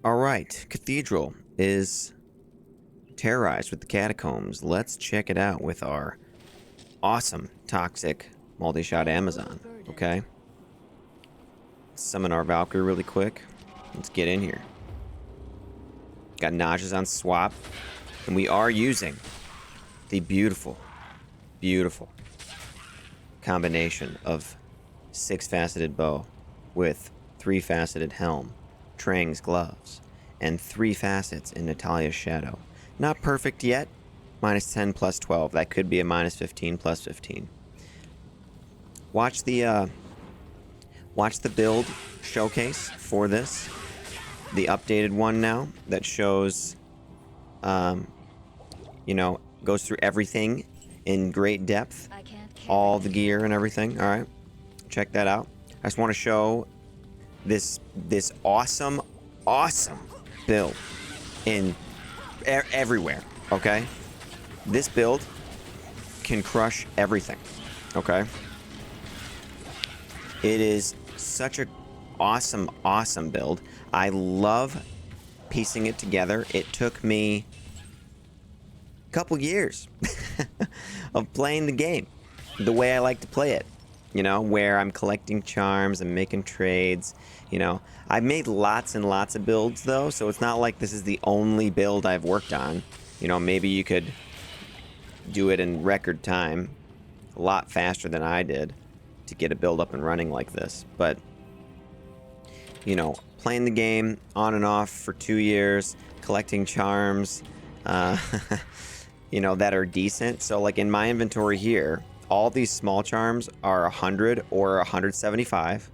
Alright, Cathedral is terrorized with the Catacombs. Let's check it out with our awesome toxic multi-shot Amazon. Okay? Let's summon our Valkyrie really quick. Let's get in here. Got Naja's on swap. And we are using the beautiful, beautiful combination of 6-faceted bow with 3-faceted helm, Trang's gloves, and 3 facets in Natalia's shadow. Not perfect yet. -10 plus 12. That could be a -15 plus 15. Watch the build showcase for this. The updated one now that shows, you know, goes through everything in great depth. All the gear and everything. All right. Check that out. I just want to show this awesome build in everywhere. Okay, this build can crush everything. Okay, it is such a awesome build. I love piecing it together. It took me a couple years of playing the game the way I like to play it. You know, where I'm collecting charms and making trades. You know, I've made lots and lots of builds though, so it's not like this is the only build I've worked on. You know, maybe you could do it in record time, a lot faster than I did, to get a build up and running like this. But, you know, playing the game on and off for 2 years, collecting charms, you know, that are decent. So like in my inventory here, all these small charms are 100 or 175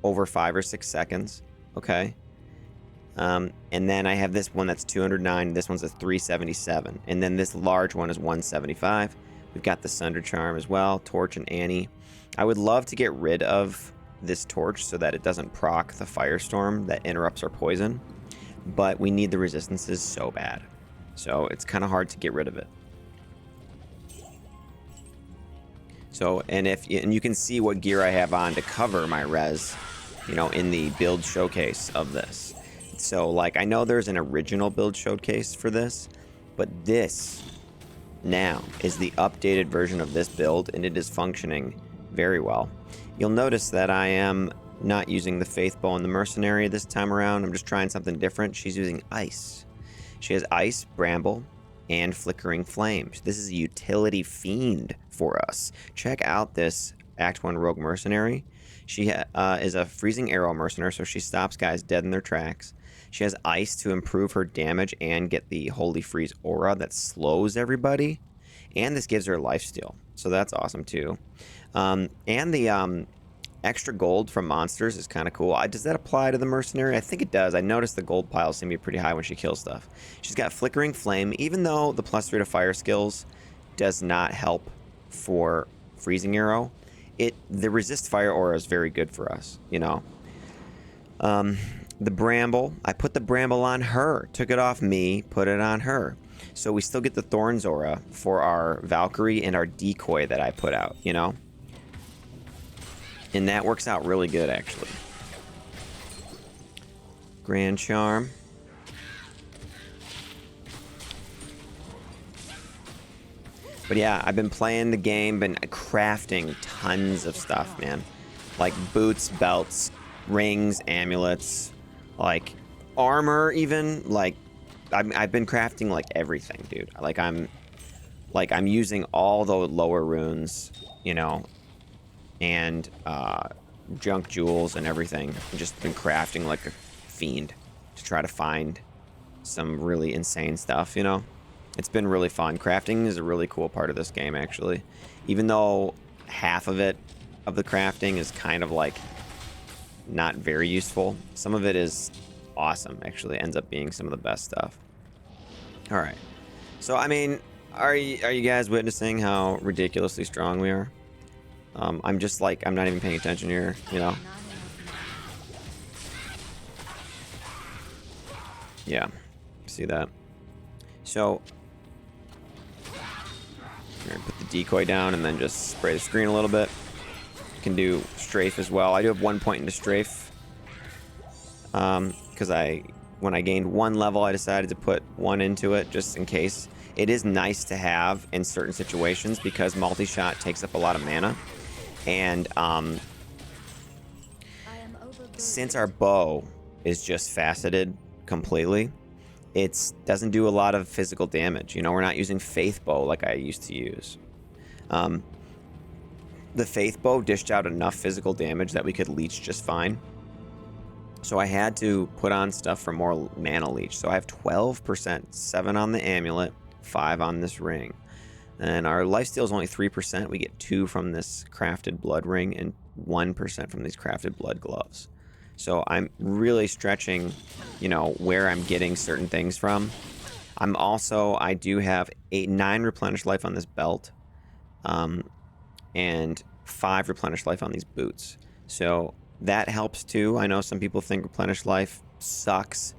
over 5 or 6 seconds. Okay. And then I have this one that's 209. This one's a 377. And then this large one is 175. We've got the Sunder Charm as well, Torch and Annie. I would love to get rid of this Torch so that it doesn't proc the Firestorm that interrupts our poison. But we need the resistances so bad. So it's kind of hard to get rid of it. So, and you can see what gear I have on to cover my res, you know, in the build showcase of this. So, like, I know there's an original build showcase for this, but this now is the updated version of this build, and it is functioning very well. You'll notice that I am not using the Faith Bow and the Mercenary this time around. I'm just trying something different. She's using Ice. She has Ice, Bramble, and Flickering Flames. This is a utility fiend for us. Check out this Act 1 Rogue Mercenary. She is a Freezing Arrow Mercenary, so she stops guys dead in their tracks. She has Ice to improve her damage and get the Holy Freeze aura that slows everybody. And this gives her lifesteal, so that's awesome too. And the extra gold from monsters is kind of cool. Does that apply to the Mercenary? I think it does. I noticed the gold piles seem to be pretty high when she kills stuff. She's got Flickering Flame, even though the +3 to fire skills does not help for Freezing Arrow. The resist fire aura is very good for us, you know. The Bramble, I put the Bramble on her, took it off me, put it on her. So we still get the Thorns aura for our Valkyrie and our decoy that I put out, you know. And that works out really good, actually. Grand Charm. But yeah, I've been playing the game, been crafting tons of stuff, man. Like boots, belts, rings, amulets, like armor even. Like I've been crafting like everything, dude. I'm using all the lower runes, you know, and junk jewels and everything. I've just been crafting like a fiend to try to find some really insane stuff, you know. It's been really fun. Crafting is a really cool part of this game, actually. Even though half of it, of the crafting, is kind of like not very useful, some of it is awesome, actually. It ends up being some of the best stuff. All right. So, I mean, are you guys witnessing how ridiculously strong we are? I'm just like, I'm not even paying attention here, you know? Yeah. See that? So, here, put the decoy down and then just spray the screen a little bit. Can do strafe as well. I do have 1 point into strafe because I when I gained 1 level, I decided to put 1 into it just in case. It is nice to have in certain situations because Multishot takes up a lot of mana. And since our bow is just faceted completely, it doesn't do a lot of physical damage. You know, we're not using Faith Bow like I used to use. The Faith Bow dished out enough physical damage that we could leech just fine. So I had to put on stuff for more mana leech. So I have 12%, 7 on the amulet, 5 on this ring. And our lifesteal is only 3%. We get 2 from this crafted blood ring and 1% from these crafted blood gloves. So I'm really stretching, you know, where I'm getting certain things from. I do have 9 replenished life on this belt. And 5 replenished life on these boots. So that helps too. I know some people think replenished life sucks.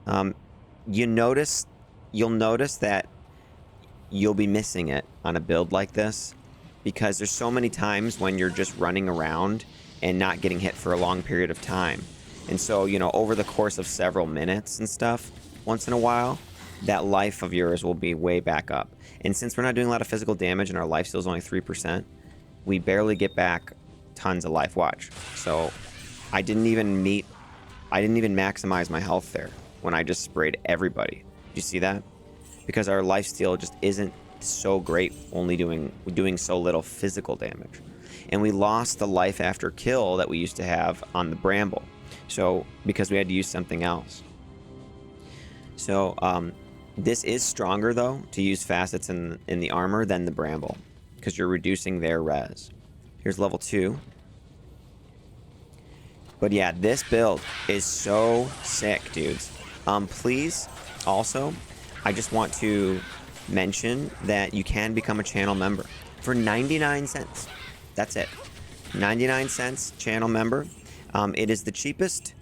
You'll notice that you'll be missing it on a build like this because there's so many times when you're just running around and not getting hit for a long period of time. And so, you know, over the course of several minutes and stuff, once in a while, that life of yours will be way back up. And since we're not doing a lot of physical damage and our lifesteal is only 3%, we barely get back tons of life. Watch. So I didn't even maximize my health there when I just sprayed everybody. Do you see that? Because our lifesteal just isn't so great, only doing so little physical damage. And we lost the life after kill that we used to have on the bramble. So because we had to use something else. So this is stronger though to use facets in the armor than the bramble, because you're reducing their res. Here's level 2. But yeah, this build is so sick, dudes. Please, also, I just want to mention that you can become a channel member for 99 cents. That's it. 99 cents channel member. It is the cheapest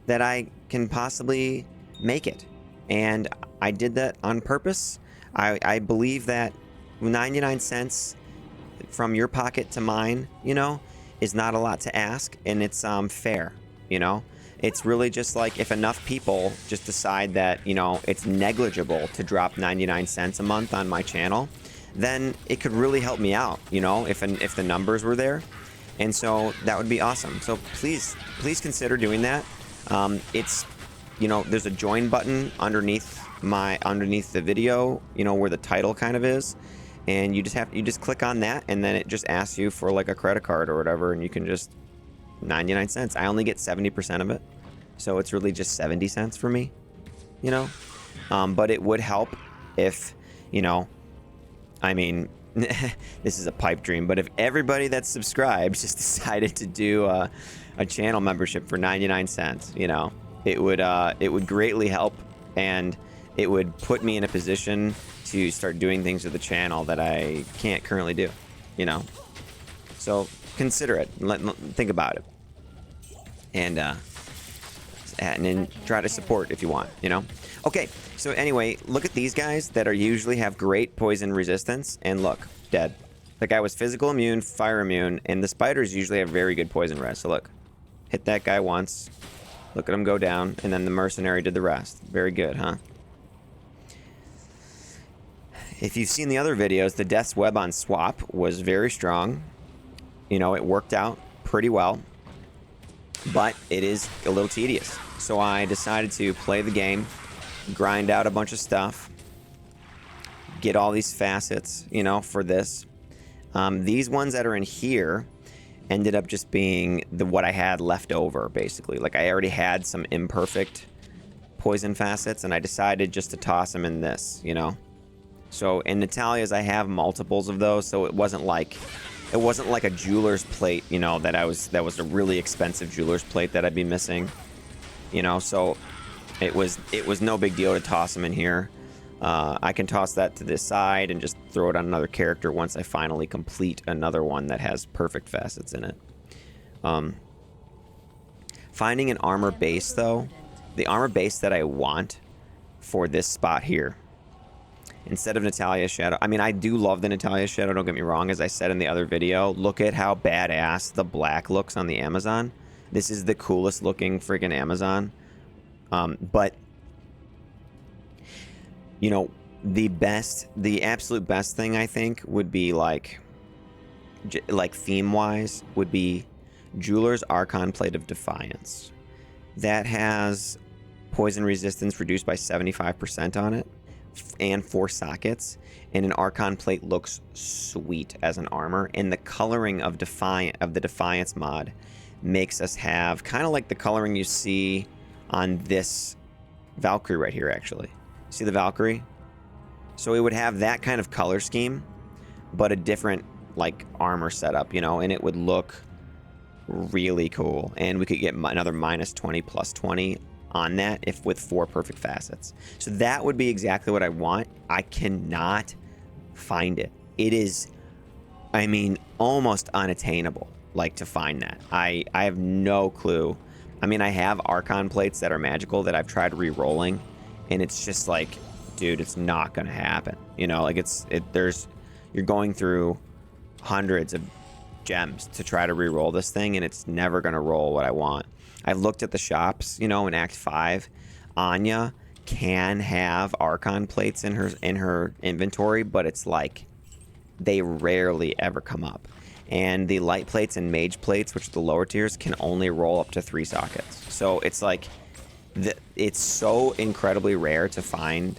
that I can possibly make it. And I did that on purpose. I believe that 99 cents from your pocket to mine, you know, is not a lot to ask, and it's fair, you know. It's really just like if enough people just decide that, you know, it's negligible to drop 99 cents a month on my channel, then it could really help me out, you know, if the numbers were there. And so that would be awesome. So please consider doing that. It's, you know, there's a join button underneath the video, you know, where the title kind of is. And you just click on that, and then it just asks you for like a credit card or whatever, and you can just 99 cents. I only get 70% of it, so it's really just 70 cents for me, you know. But it would help if, you know, I mean, this is a pipe dream, but if everybody that's subscribed just decided to do a channel membership for 99 cents, you know, it would greatly help, and it would put me in a position to start doing things with the channel that I can't currently do, you know. So consider it. Think about it, and then try to support if you want, you know. Okay, so anyway, look at these guys that usually have great poison resistance, and look, dead. The guy was physical immune, fire immune, and the spiders usually have very good poison res. So look, hit that guy once, look at him go down, and then the mercenary did the rest. Very good, huh? If you've seen the other videos, the Death's Web on swap was very strong. You know, it worked out pretty well, but it is a little tedious. So I decided to play the game, grind out a bunch of stuff, get all these facets, you know, for this. These ones that are in here ended up just being what I had left over, basically. Like, I already had some imperfect poison facets, and I decided just to toss them in this, you know. So in Natalia's, I have multiples of those, so it wasn't like a jeweler's plate, you know, that was a really expensive jeweler's plate that I'd be missing, you know. So it was no big deal to toss them in here. I can toss that to this side and just throw it on another character once I finally complete another one that has perfect facets in it. Finding an armor base, though, the armor base that I want for this spot here, instead of Natalia's Shadow. I mean, I do love the Natalia's Shadow, don't get me wrong. As I said in the other video, look at how badass the black looks on the Amazon. This is the coolest looking freaking Amazon But you know, the absolute best thing I think would be like theme wise would be Jeweler's Archon Plate of Defiance. That has poison resistance reduced by 75% on it, and 4 sockets. And an Archon Plate looks sweet as an armor. And the coloring of the Defiance mod makes us have kind of like the coloring you see on this Valkyrie right here. Actually, see the Valkyrie? So it would have that kind of color scheme, but a different like armor setup, you know, and it would look really cool. And we could get another -20 +20 on that if with 4 perfect facets. So that would be exactly what I want. I cannot find it. It is, I mean, almost unattainable, like, to find that. I have no clue. I mean, I have Archon plates that are magical that I've tried re-rolling, and it's just like, dude, it's not gonna happen. You know, like you're going through hundreds of gems to try to re-roll this thing, and it's never gonna roll what I want. I've looked at the shops, you know, in Act 5. Anya can have Archon plates in her inventory, but it's like they rarely ever come up. And the light plates and mage plates, which are the lower tiers, can only roll up to 3 sockets. So it's like it's so incredibly rare to find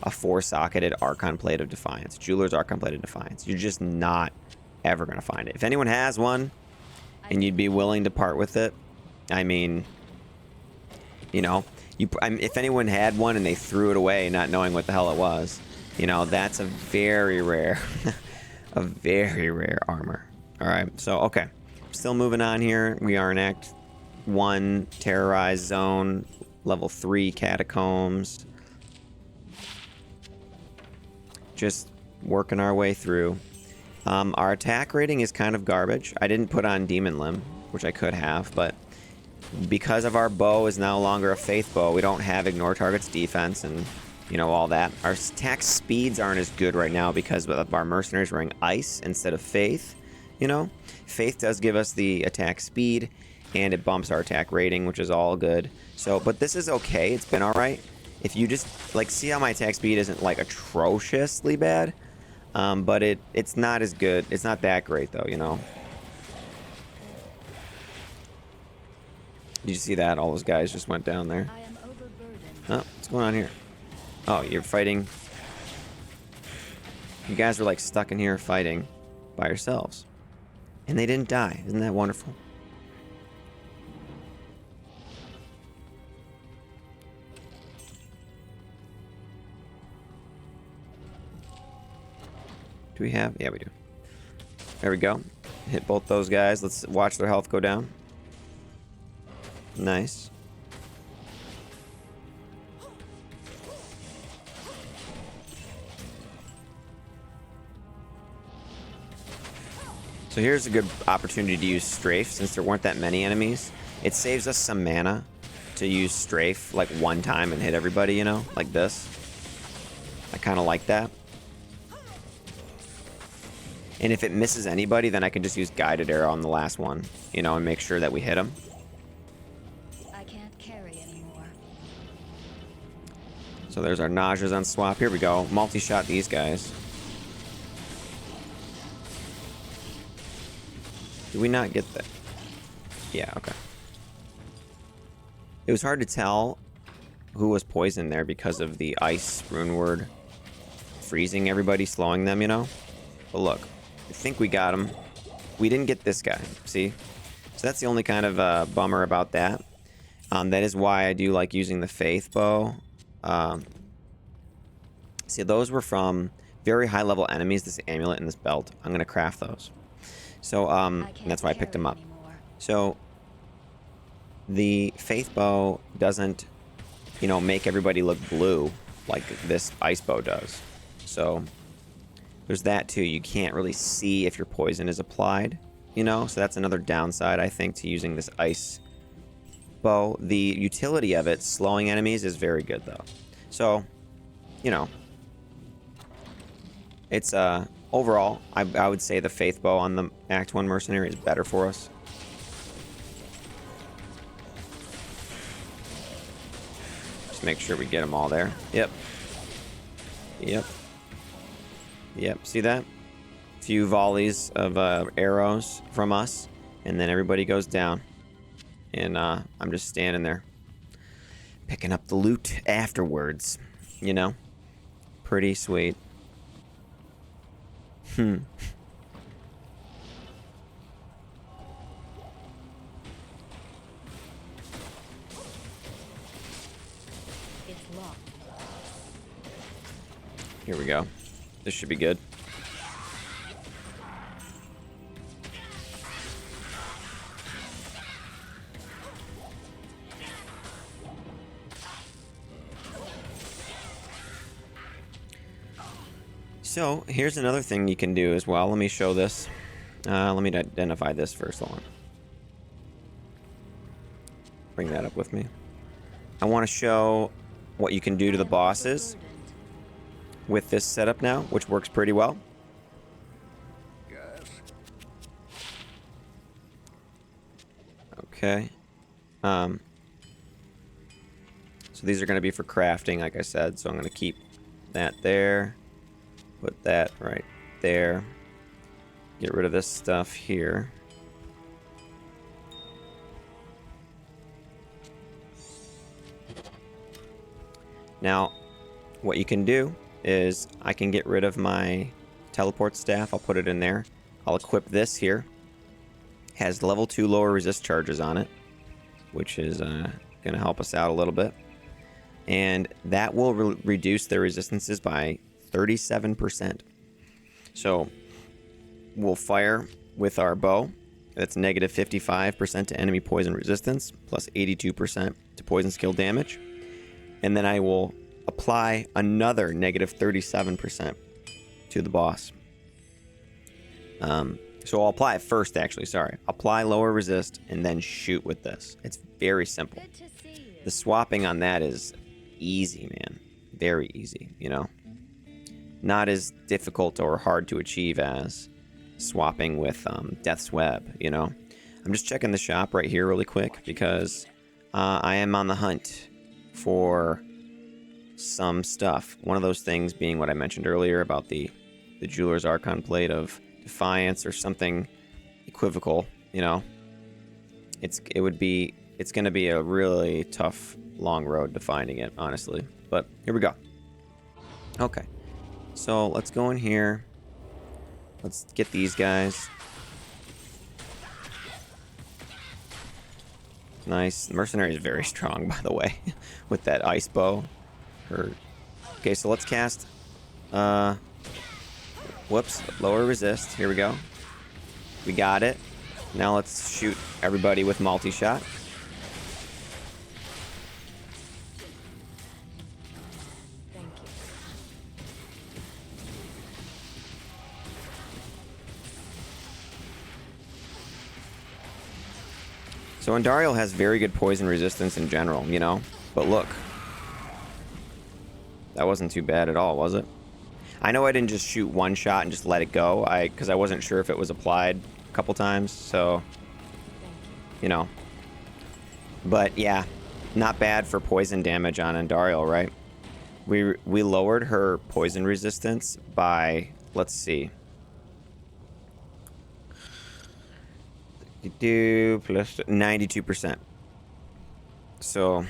a 4-socketed Archon Plate of Defiance. Jeweler's Archon Plate of Defiance. You're just not ever going to find it. If anyone has one and you'd be willing to part with it, I mean, you know, if anyone had one and they threw it away not knowing what the hell it was, you know, that's a very rare, a very rare armor. All right, so, okay. Still moving on here. We are in Act 1, Terrorized Zone, Level 3, Catacombs. Just working our way through. Our attack rating is kind of garbage. I didn't put on Demon Limb, which I could have, but because of our bow is no longer a Faith bow, we don't have Ignore Target's defense and, you know, all that. Our attack speeds aren't as good right now because of our Mercenaries wearing Ice instead of Faith, you know? Faith does give us the attack speed, and it bumps our attack rating, which is all good. So, but this is okay. It's been all right. If you just, like, see how my attack speed isn't, like, atrociously bad, but it's not as good. It's not that great, though, you know? Did you see that? All those guys just went down there. Oh, what's going on here? Oh, you're fighting. You guys are, like, stuck in here fighting by yourselves. And they didn't die. Isn't that wonderful? Do we have? Yeah, we do. There we go. Hit both those guys. Let's watch their health go down. Nice. So here's a good opportunity to use Strafe since there weren't that many enemies. It saves us some mana to use Strafe like one time and hit everybody, you know, like this. I kind of like that. And if it misses anybody, then I can just use Guided Arrow on the last one, you know, and make sure that we hit them. I can't carry anymore. So there's our Nauseas on swap. Here we go. Multi-shot these guys. Did we not get that? Yeah, okay. It was hard to tell who was poisoned there because of the ice rune word freezing everybody, slowing them, you know? But look, I think we got him. We didn't get this guy, see? So that's the only kind of bummer about that. That is why I do like using the Faith bow. See, those were from very high level enemies, this amulet and this belt. I'm going to craft those. So, that's why I picked them up. So, the Faith bow doesn't, you know, make everybody look blue like this ice bow does. So, there's that too. You can't really see if your poison is applied, you know? So that's another downside, I think, to using this ice bow. The utility of it, slowing enemies, is very good, though. So, you know, it's, overall, I would say the Faith bow on the Act 1 Mercenary is better for us. make sure we get them all there. Yep. Yep. Yep. See that? Few volleys of arrows from us, and then everybody goes down. And I'm just standing there, picking up the loot afterwards. You know? Pretty sweet. It's locked. Here we go. This should be good. So, here's another thing you can do as well. Let me show this. Let me identify this first. Hold on. Bring that up with me. I want to show what you can do to the bosses with this setup now, which works pretty well. Okay. So these are going to be for crafting, like I said. So I'm going to keep that there. Put that right there. Get rid of this stuff here. Now, what you can do is I can get rid of my teleport staff. I'll put it in there. I'll equip this here. Has level 2 lower resist charges on it, which is going to help us out a little bit. And that will reduce their resistances by 37%. So we'll fire with our bow. That's negative 55% to enemy poison resistance, plus 82% to poison skill damage. And then I will apply another negative 37% to the boss. So I'll apply it first, actually, sorry. Apply lower resist and then shoot with this. It's very simple. The swapping on that is easy, man. Very easy, you know? Not as difficult or hard to achieve as swapping with Death's Web, you know? I'm just checking the shop right here really quick because I am on the hunt for some stuff. One of those things being what I mentioned earlier about the Jeweler's Archon Plate of Defiance or something equivocal, you know? It's going to be a really tough, long road to finding it, honestly. But here we go. Okay. So let's go in here. Let's get these guys. Nice. Mercenary is very strong, by the way, with that ice bow. Okay, so let's cast. Whoops. Lower resist. Here we go. We got it. Now let's shoot everybody with Multishot. So Andariel has very good poison resistance in general, you know? But look. That wasn't too bad at all, was it? I know I didn't just shoot one shot and just let it go, because I wasn't sure if it was applied a couple times, so... You know. But yeah, not bad for poison damage on Andariel, right? We lowered her poison resistance by, let's see... plus 92%. So,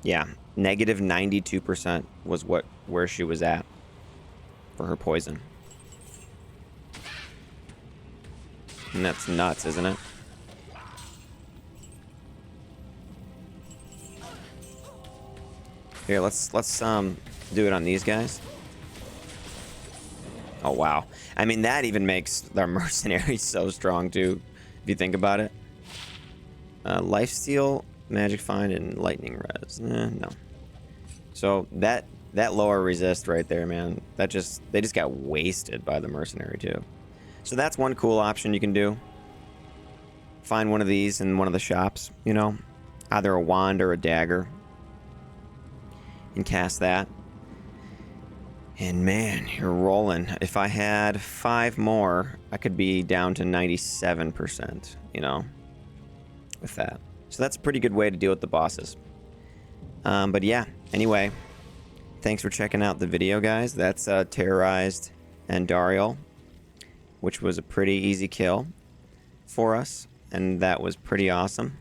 yeah, negative 92% was where she was at for her poison. And that's nuts, isn't it? Here, let's do it on these guys. Oh wow. I mean, that even makes our mercenary so strong too. If you think about it. Lifesteal, Magic Find, and Lightning Res. No. So that lower resist right there, man. They just got wasted by the Mercenary too. So that's one cool option you can do. Find one of these in one of the shops, you know. Either a wand or a dagger. And cast that. And man, you're rolling. If I had 5 more, I could be down to 97%, you know, with that. So that's a pretty good way to deal with the bosses. But yeah, Anyway, thanks for checking out the video, guys. That's Terrorized and Dariel, which was a pretty easy kill for us, and that was pretty awesome.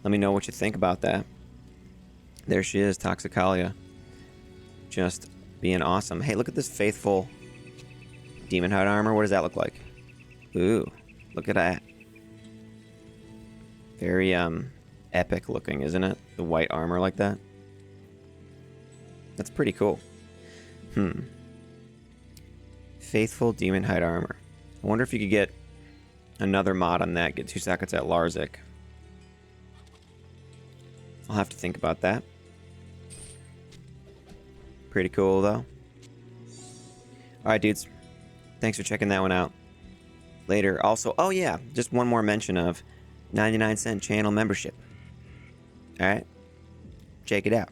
Let me know what you think about that. There she is, Toxicalia. Just being awesome. Hey, look at this faithful demon hide armor. What does that look like? Ooh, look at that. Very epic looking, isn't it? The white armor like that. That's pretty cool. Faithful demon hide armor. I wonder if you could get another mod on that. Get 2 sockets at Larzik. I'll have to think about that. Pretty cool, though. Alright, dudes. Thanks for checking that one out. Later. Also, oh yeah, just one more mention of 99-cent channel membership. Alright? Check it out.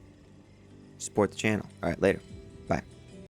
Support the channel. Alright, later. Bye.